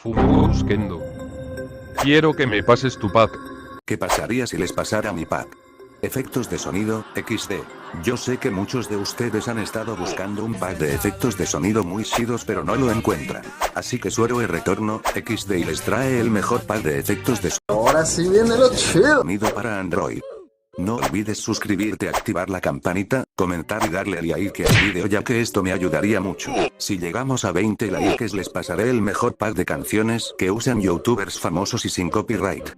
Fumos Kendo. Quiero que me pases tu pack. ¿Qué pasaría si les pasara mi pack? Efectos de sonido, XD. Yo sé que muchos de ustedes han estado buscando un pack de efectos de sonido muy chidos pero no lo encuentran. Así que su héroe retorno, XD y les trae el mejor pack de efectos de Ahora sí viene lo chido. sonido para Android. No olvides suscribirte, activar la campanita, comentar y darle like al video ya que esto me ayudaría mucho. Si llegamos a 20 likes les pasaré el mejor pack de canciones que usan youtubers famosos y sin copyright.